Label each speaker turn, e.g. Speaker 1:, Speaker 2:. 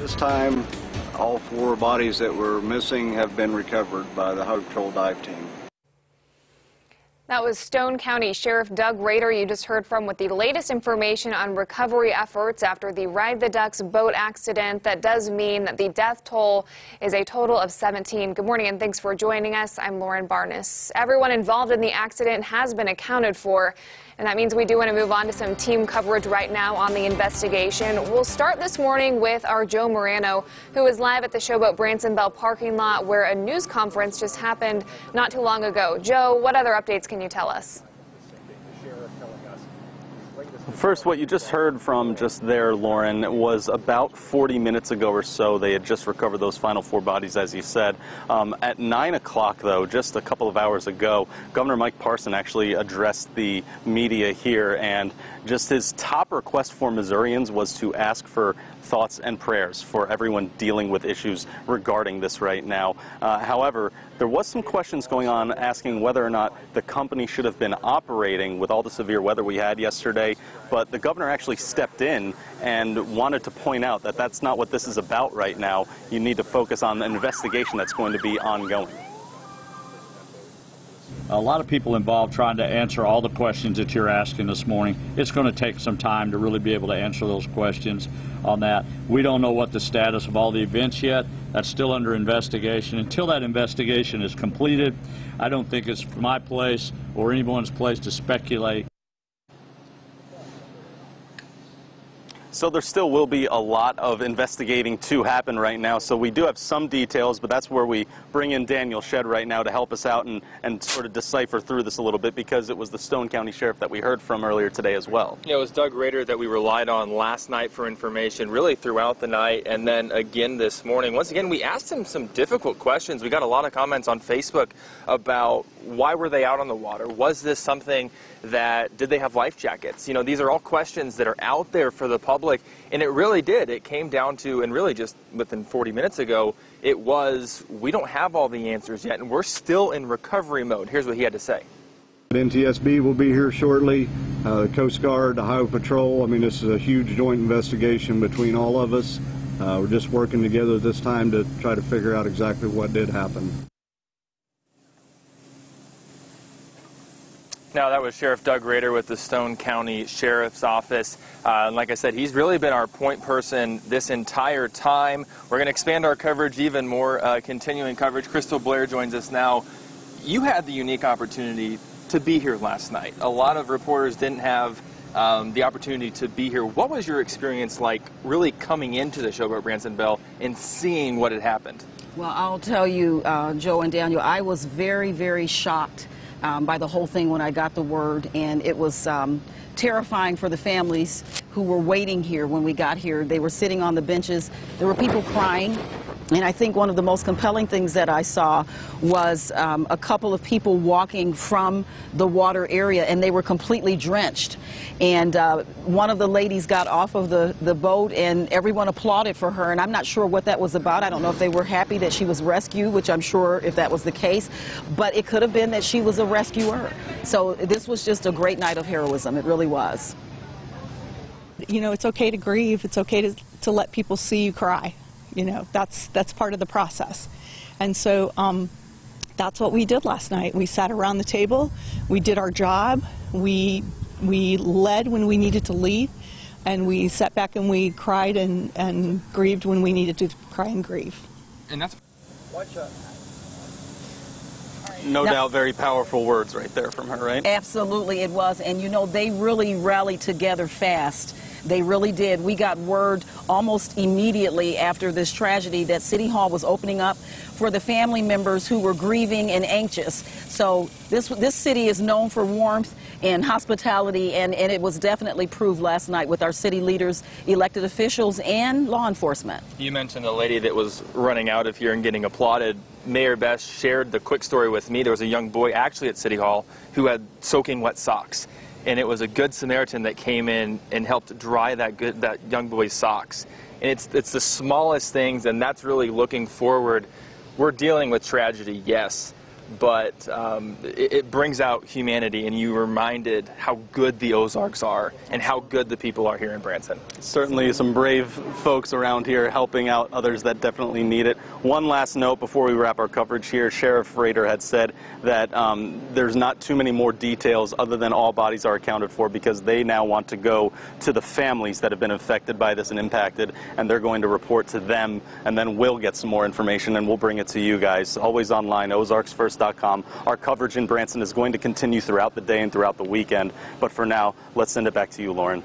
Speaker 1: This time, all 4 bodies that were missing have been recovered by the Highway Patrol dive team.
Speaker 2: That was Stone County Sheriff Doug Rader you just heard from with the latest information on recovery efforts after the Ride the Ducks boat accident. That does mean that the death toll is a total of 17. Good morning and thanks for joining us. I'm Lauren Barnes. Everyone involved in the accident has been accounted for, and that means we do want to move on to some team coverage right now on the investigation. We'll start this morning with our Joe Morano, who is live at the Showboat Branson Belle parking lot where a news conference just happened not too long ago. Joe, what other updates can you tell us?
Speaker 3: First, what you just heard from just there, Lauren, was about 40 minutes ago or so. They had just recovered those final 4 bodies, as you said. At 9 o'clock, though, just a couple of hours ago, Governor Mike Parson actually addressed the media here, and just his top request for Missourians was to ask for thoughts and prayers for everyone dealing with issues regarding this right now. However, there was some questions going on asking whether or not the company should have been operating with all the severe weather we had yesterday, but the governor actually stepped in and wanted to point out that that's not what this is about right now. You need to focus on an investigation that's going to be ongoing.
Speaker 4: A lot of people involved trying to answer all the questions that you're asking this morning. It's going to take some time to really be able to answer those questions on that. We don't know what the status of all the events yet. That's still under investigation. Until that investigation is completed, I don't think it's my place or anyone's place to speculate.
Speaker 3: So there still will be a lot of investigating to happen right now. So we do have some details, but that's where we bring in Daniel Shedd right now to help us out and sort of decipher through this a little bit, because it was the Stone County Sheriff that we heard from earlier today as well.
Speaker 5: Yeah, it was Doug Rader that we relied on last night for information, really throughout the night, and then again this morning. Once again, we asked him some difficult questions. We got a lot of comments on Facebook about why were they out on the water? Was this something that, did they have life jackets? You know, these are all questions that are out there for the public, and it really did. It came down to, and really just within 40 minutes ago, it was, we don't have all the answers yet, and we're still in recovery mode. Here's what he had to say.
Speaker 1: NTSB will be here shortly, the Coast Guard, the Highway Patrol. I mean, this is a huge joint investigation between all of us. We're just working together this time to try to figure out exactly what did happen.
Speaker 5: Now, that was Sheriff Doug Rader with the Stone County Sheriff's Office. Like I said, he's really been our point person this entire time. We're going to expand our coverage even more, continuing coverage. Crystal Blair joins us now. You had the unique opportunity to be here last night. A lot of reporters didn't have the opportunity to be here. What was your experience like really coming into the Showboat Branson Belle and seeing what had happened?
Speaker 6: Well, I'll tell you, Joe and Daniel, I was very, very shocked by the whole thing when I got the word, and it was terrifying for the families who were waiting here when we got here. They were sitting on the benches. There were people crying. And I think one of the most compelling things that I saw was a couple of people walking from the water area, and they were completely drenched. And one of the ladies got off of the boat, and everyone applauded for her. And I'm not sure what that was about. I don't know if they were happy that she was rescued, which I'm sure if that was the case. But it could have been that she was a rescuer. So this was just a great night of heroism. It really was.
Speaker 7: You know, it's okay to grieve. It's okay to let people see you cry. You know, that's part of the process. And so that's what we did last night. We sat around the table, we did our job, we led when we needed to lead, and we sat back and we cried and grieved when we needed to cry and grieve.
Speaker 5: And that's...
Speaker 3: No doubt very powerful words right there from her, right?
Speaker 6: Absolutely it was. And you know, they really rallied together fast. They really did. We got word almost immediately after this tragedy that City Hall was opening up for the family members who were grieving and anxious. So this city is known for warmth and hospitality, and it was definitely proved last night with our city leaders, elected officials, and law enforcement.
Speaker 5: You mentioned a lady that was running out of here and getting applauded. Mayor Best shared the quick story with me. There was a young boy actually at City Hall who had soaking wet socks. And it was a Good Samaritan that came in and helped dry that young boy's socks. And it's the smallest things, and that's really looking forward. We're dealing with tragedy, yes, but it brings out humanity, and you reminded how good the Ozarks are and how good the people are here in Branson.
Speaker 3: Certainly some brave folks around here helping out others that definitely need it. One last note before we wrap our coverage here. Sheriff Rader had said that there's not too many more details other than all bodies are accounted for, because they now want to go to the families that have been affected by this and impacted, and they're going to report to them, and then we'll get some more information and we'll bring it to you guys. Always online, ozarksfirst.com. Our coverage in Branson is going to continue throughout the day and throughout the weekend, but for now, let's send it back to you, Lauren.